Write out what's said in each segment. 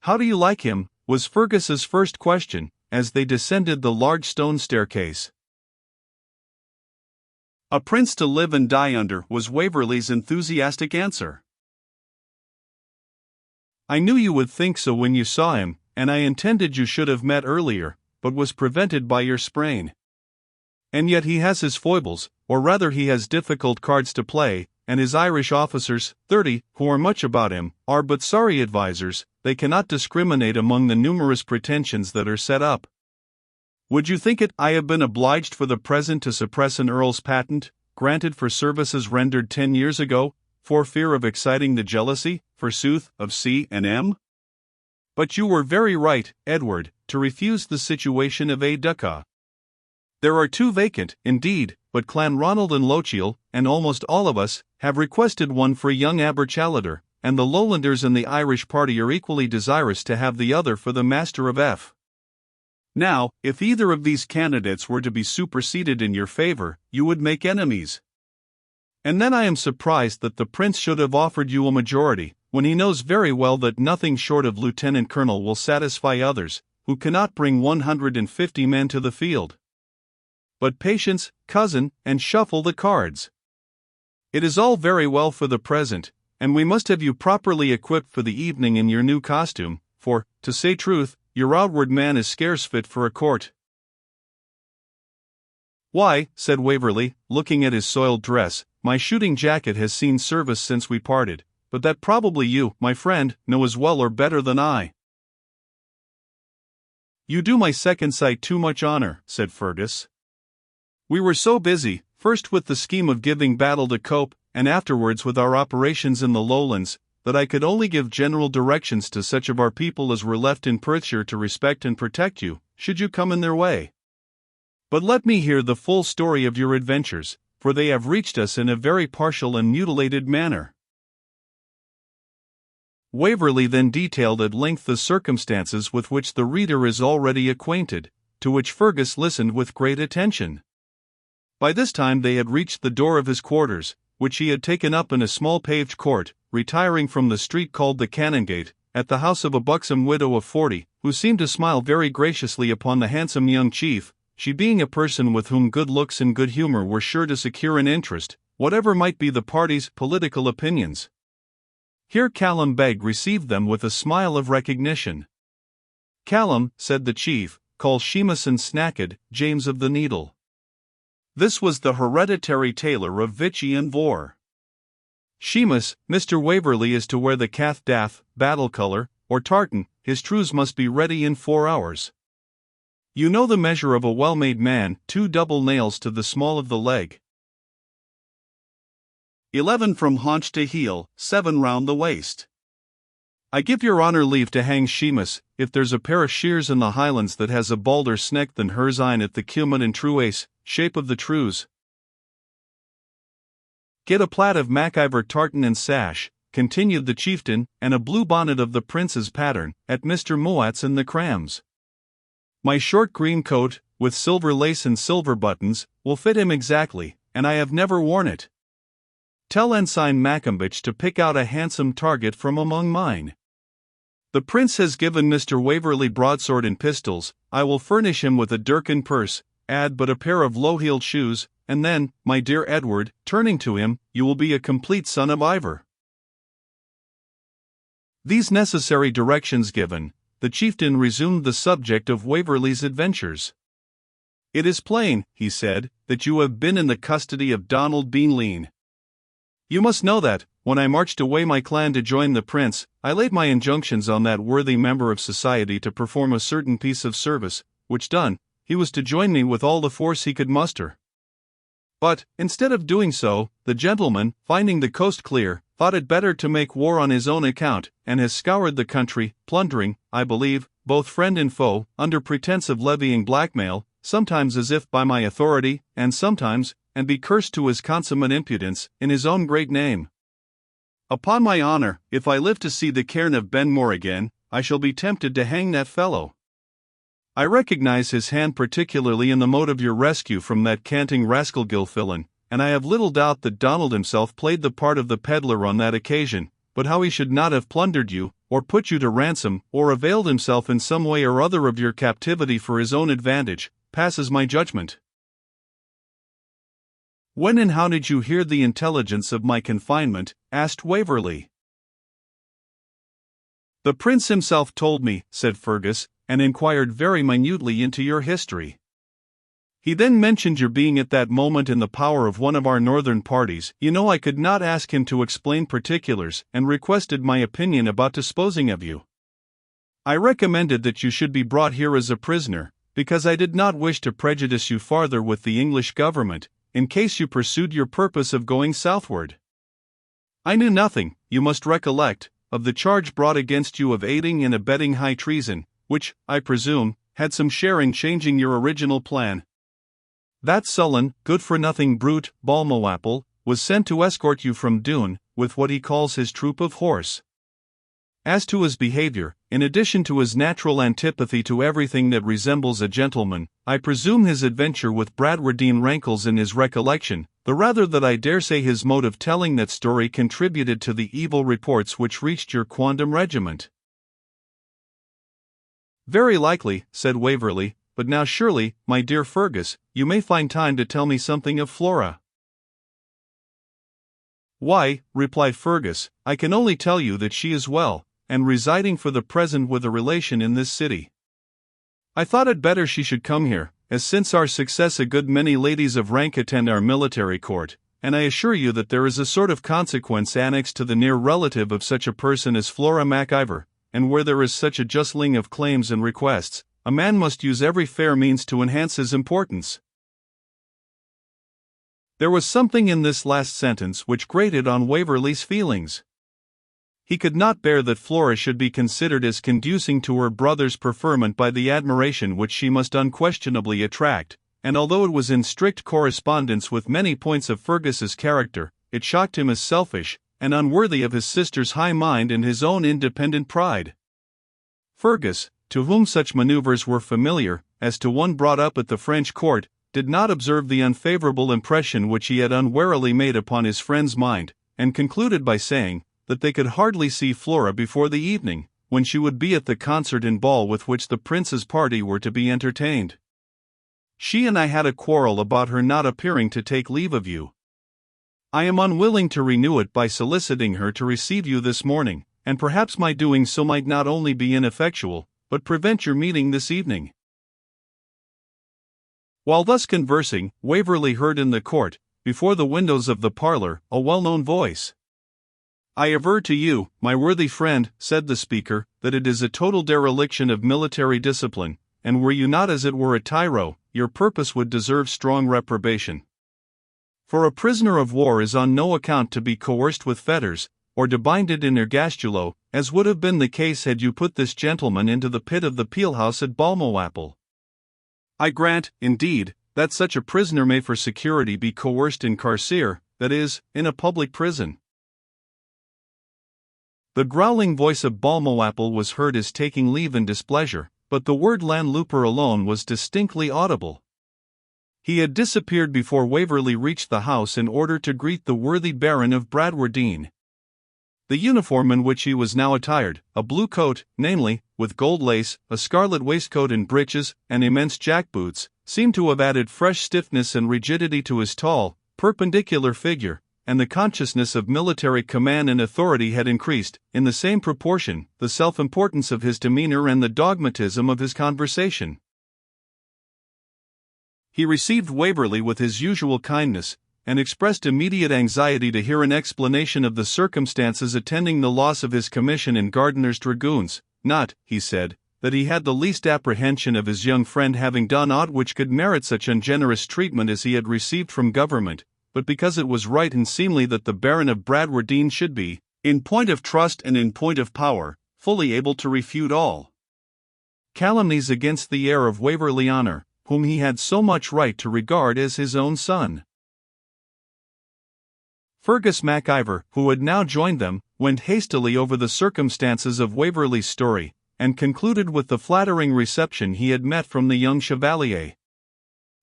"How do you like him?" was Fergus's first question, as they descended the large stone staircase. "A prince to live and die under," was Waverley's enthusiastic answer. "I knew you would think so when you saw him, and I intended you should have met earlier, but was prevented by your sprain. And yet he has his foibles, or rather he has difficult cards to play, and his Irish officers, 30, who are much about him, are but sorry advisers. They cannot discriminate among the numerous pretensions that are set up. Would you think it, I have been obliged for the present to suppress an earl's patent, granted for services rendered 10 years ago, for fear of exciting the jealousy, forsooth, of C&M? But you were very right, Edward, to refuse the situation of a duca. There are 2 vacant, indeed, but Clanronald and Lochiel, and almost all of us, have requested one for young Aberchalader, and the Lowlanders and the Irish party are equally desirous to have the other for the Master of F. Now, if either of these candidates were to be superseded in your favour, you would make enemies. And then I am surprised that the Prince should have offered you a majority, when he knows very well that nothing short of Lieutenant Colonel will satisfy others, who cannot bring 150 men to the field. But patience, cousin, and shuffle the cards. It is all very well for the present, and we must have you properly equipped for the evening in your new costume, for, to say truth, your outward man is scarce fit for a court." "Why," said Waverley, looking at his soiled dress, "my shooting jacket has seen service since we parted, but that probably you, my friend, know as well or better than I." "You do my second sight too much honour," said Fergus. "We were so busy, first with the scheme of giving battle to Cope, and afterwards with our operations in the Lowlands, that I could only give general directions to such of our people as were left in Perthshire to respect and protect you, should you come in their way. But let me hear the full story of your adventures, for they have reached us in a very partial and mutilated manner." Waverley then detailed at length the circumstances with which the reader is already acquainted, to which Fergus listened with great attention. By this time they had reached the door of his quarters, which he had taken up in a small paved court, retiring from the street called the Canongate, at the house of a buxom widow of 40, who seemed to smile very graciously upon the handsome young chief, she being a person with whom good looks and good humour were sure to secure an interest, whatever might be the party's political opinions. Here Callum Beg received them with a smile of recognition. "Callum," said the chief, "call Shemus and Snacked, James of the Needle." This was the hereditary tailor of Vichy and Vore. "Shemus, Mr. Waverley is to wear the Cath Daff, battle colour, or tartan, his trews must be ready in 4 hours. You know the measure of a well-made man, 2 double nails to the small of the leg. 11 from haunch to heel, 7 round the waist. I give your honour leave to hang Shemus, if there's a pair of shears in the Highlands that has a balder sneck than hers ein at the Cumin and Truace, shape of the trews. Get a plaid of Maciver tartan and sash," continued the chieftain, "and a blue bonnet of the prince's pattern, at Mr. Moat's in the Crams. My short green coat, with silver lace and silver buttons, will fit him exactly, and I have never worn it. Tell Ensign Maccombich to pick out a handsome target from among mine. The prince has given Mr. Waverley broadsword and pistols. I will furnish him with a dirk and purse, add but a pair of low-heeled shoes, and then, my dear Edward," turning to him, "you will be a complete son of Ivor." These necessary directions given, the chieftain resumed the subject of Waverley's adventures. "It is plain," he said, "that you have been in the custody of Donald Beanleen. You must know that, when I marched away my clan to join the prince, I laid my injunctions on that worthy member of society to perform a certain piece of service, which done, he was to join me with all the force he could muster. But, instead of doing so, the gentleman, finding the coast clear, thought it better to make war on his own account, and has scoured the country, plundering, I believe, both friend and foe, under pretence of levying blackmail, sometimes as if by my authority, and sometimes, and be cursed to his consummate impudence, in his own great name. Upon my honour, if I live to see the cairn of Benmore again, I shall be tempted to hang that fellow. I recognize his hand particularly in the mode of your rescue from that canting rascal Gilfillan, and I have little doubt that Donald himself played the part of the peddler on that occasion, but how he should not have plundered you, or put you to ransom, or availed himself in some way or other of your captivity for his own advantage, passes my judgment. When and how did you hear the intelligence of my confinement? Asked Waverley. The prince himself told me, said Fergus, and inquired very minutely into your history. He then mentioned your being at that moment in the power of one of our northern parties. You know, I could not ask him to explain particulars, and requested my opinion about disposing of you. I recommended that you should be brought here as a prisoner, because I did not wish to prejudice you farther with the English government, in case you pursued your purpose of going southward. I knew nothing, you must recollect, of the charge brought against you of aiding and abetting high treason, which, I presume, had some share in changing your original plan. That sullen, good-for-nothing brute, Balmawhapple, was sent to escort you from Doune, with what he calls his troop of horse. As to his behavior, in addition to his natural antipathy to everything that resembles a gentleman, I presume his adventure with Bradwardine rankles in his recollection, the rather that I dare say his mode of telling that story contributed to the evil reports which reached your quondam regiment. Very likely, said Waverley, but now surely, my dear Fergus, you may find time to tell me something of Flora. Why, replied Fergus, I can only tell you that she is well, and residing for the present with a relation in this city. I thought it better she should come here, as since our success a good many ladies of rank attend our military court, and I assure you that there is a sort of consequence annexed to the near relative of such a person as Flora MacIver, and where there is such a justling of claims and requests, a man must use every fair means to enhance his importance. There was something in this last sentence which grated on Waverley's feelings. He could not bear that Flora should be considered as conducing to her brother's preferment by the admiration which she must unquestionably attract, and although it was in strict correspondence with many points of Fergus's character, it shocked him as selfish, and unworthy of his sister's high mind and his own independent pride. Fergus, to whom such maneuvers were familiar, as to one brought up at the French court, did not observe the unfavorable impression which he had unwarily made upon his friend's mind, and concluded by saying, that they could hardly see Flora before the evening, when she would be at the concert and ball with which the prince's party were to be entertained. She and I had a quarrel about her not appearing to take leave of you. I am unwilling to renew it by soliciting her to receive you this morning, and perhaps my doing so might not only be ineffectual, but prevent your meeting this evening. While thus conversing, Waverley heard in the court, before the windows of the parlour, a well-known voice. I aver to you, my worthy friend, said the speaker, that it is a total dereliction of military discipline, and were you not as it were a tyro, your purpose would deserve strong reprobation. For a prisoner of war is on no account to be coerced with fetters, or debinded in ergastulo, as would have been the case had you put this gentleman into the pit of the peel-house at Balmawhapple. I grant, indeed, that such a prisoner may for security be coerced in carcere, that is, in a public prison. The growling voice of Balmawhapple was heard as taking leave in displeasure, but the word landlooper alone was distinctly audible. He had disappeared before Waverley reached the house in order to greet the worthy Baron of Bradwardine. The uniform in which he was now attired, a blue coat, namely, with gold lace, a scarlet waistcoat and breeches, and immense jack-boots, seemed to have added fresh stiffness and rigidity to his tall, perpendicular figure, and the consciousness of military command and authority had increased, in the same proportion, the self-importance of his demeanour and the dogmatism of his conversation. He received Waverley with his usual kindness, and expressed immediate anxiety to hear an explanation of the circumstances attending the loss of his commission in Gardiner's Dragoons. Not, he said, that he had the least apprehension of his young friend having done aught which could merit such ungenerous treatment as he had received from government, but because it was right and seemly that the Baron of Bradwardine should be, in point of trust and in point of power, fully able to refute all calumnies against the heir of Waverley honour, whom he had so much right to regard as his own son. Fergus MacIver, who had now joined them, went hastily over the circumstances of Waverley's story, and concluded with the flattering reception he had met from the young chevalier.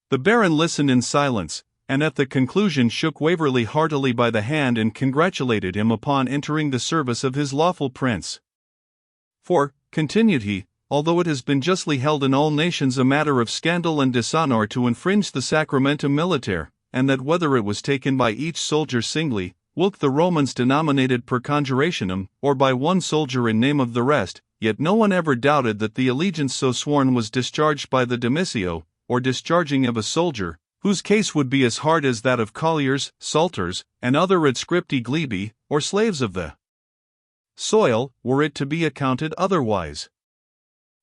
The Baron listened in silence, and at the conclusion shook Waverley heartily by the hand and congratulated him upon entering the service of his lawful prince. For, continued he, although it has been justly held in all nations a matter of scandal and dishonour to infringe the sacramentum militare, and that whether it was taken by each soldier singly, whilk the Romans denominated per conjurationem, or by one soldier in name of the rest, yet no one ever doubted that the allegiance so sworn was discharged by the demissio, or discharging of a soldier, whose case would be as hard as that of colliers, salters, and other adscripti glebe, or slaves of the soil, were it to be accounted otherwise.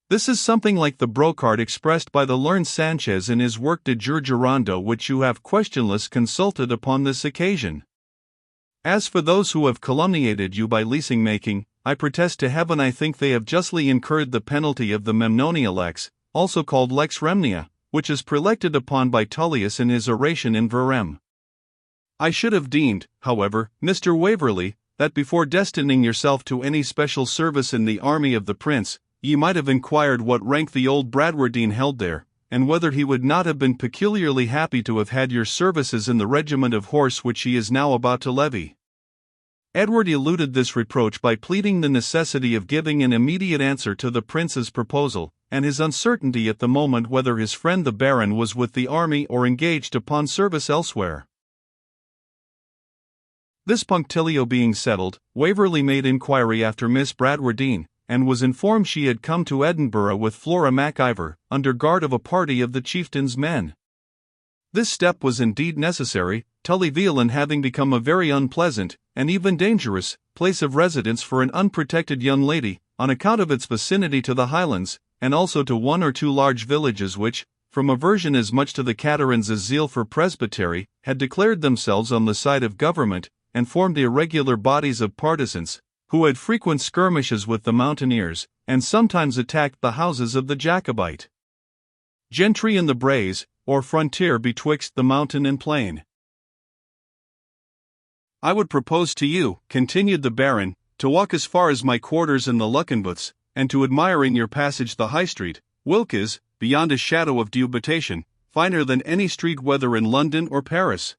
This is something like the brocard expressed by the learned Sanchez in his work De Jure Jurando, which you have questionless consulted upon this occasion. As for those who have calumniated you by leasing making, I protest to heaven I think they have justly incurred the penalty of the Memnonia lex, also called lex Remnia, which is prelected upon by Tullius in his oration in Verem. I should have deemed, however, Mr. Waverley, that before destining yourself to any special service in the army of the prince, ye might have inquired what rank the old Bradwardine held there, and whether he would not have been peculiarly happy to have had your services in the regiment of horse which he is now about to levy. Edward eluded this reproach by pleading the necessity of giving an immediate answer to the prince's proposal, and his uncertainty at the moment whether his friend the Baron was with the army or engaged upon service elsewhere. This punctilio being settled, Waverley made inquiry after Miss Bradwardine, and was informed she had come to Edinburgh with Flora MacIver, under guard of a party of the chieftain's men. This step was indeed necessary, Tully Veolan having become a very unpleasant, and even dangerous, place of residence for an unprotected young lady, on account of its vicinity to the Highlands, and also to one or two large villages which, from aversion as much to the Caterans as zeal for presbytery, had declared themselves on the side of government, and formed irregular bodies of partisans, who had frequent skirmishes with the mountaineers, and sometimes attacked the houses of the Jacobite gentry in the braes, or frontier betwixt the mountain and plain. I would propose to you, continued the Baron, to walk as far as my quarters in the Luckenbooths, and to admire in your passage the High Street, whilk is, beyond a shadow of dubitation, finer than any street whether in London or Paris.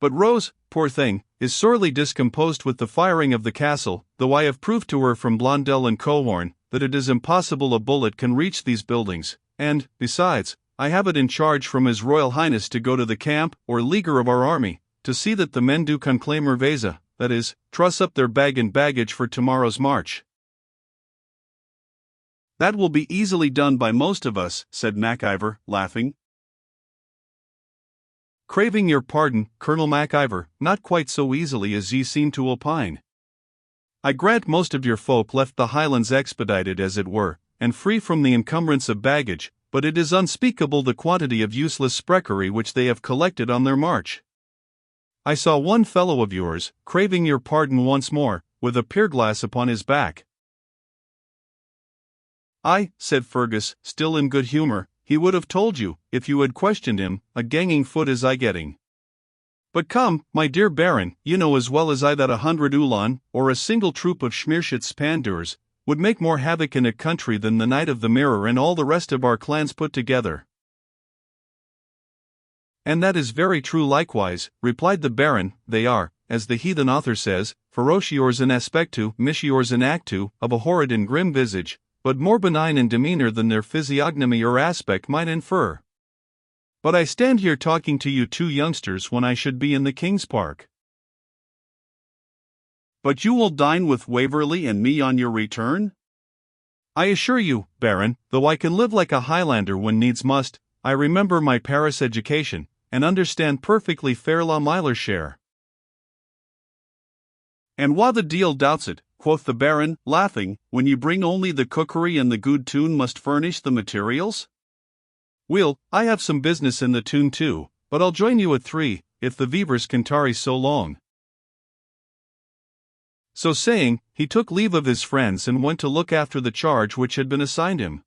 But Rose, poor thing, is sorely discomposed with the firing of the castle, though I have proved to her from Blondel and Cohorn that it is impossible a bullet can reach these buildings, and, besides, I have it in charge from His Royal Highness to go to the camp or leaguer of our army, to see that the men do conclamer vesa, that is, truss up their bag and baggage for tomorrow's march. That will be easily done by most of us, said MacIver, laughing. Craving your pardon, Colonel MacIver, not quite so easily as ye seem to opine. I grant most of your folk left the Highlands expedited as it were, and free from the encumbrance of baggage, but it is unspeakable the quantity of useless sprechery which they have collected on their march. I saw one fellow of yours, craving your pardon once more, with a pierglass upon his back. Aye, said Fergus, still in good humour, he would have told you, if you had questioned him, a ganging foot is I getting. But come, my dear Baron, you know as well as I that 100 Ulan, or a single troop of Schmierschütz Pandurs, would make more havoc in a country than the Knight of the Mirror and all the rest of our clans put together. And that is very true likewise, replied the Baron, they are, as the heathen author says, ferociors in aspectu, mischiors in actu, of a horrid and grim visage, but more benign in demeanour than their physiognomy or aspect might infer. But I stand here talking to you two youngsters when I should be in the King's Park. But you will dine with Waverley and me on your return? I assure you, Baron, though I can live like a Highlander when needs must, I remember my Paris education, and understand perfectly fair la Myler share. And wha the deal doubts it, quoth the Baron, laughing, when you bring only the cookery and the good tune must furnish the materials? Weel, I have some business in the tune too, but I'll join you at 3, if the weavers can tarry so long. So saying, he took leave of his friends and went to look after the charge which had been assigned him.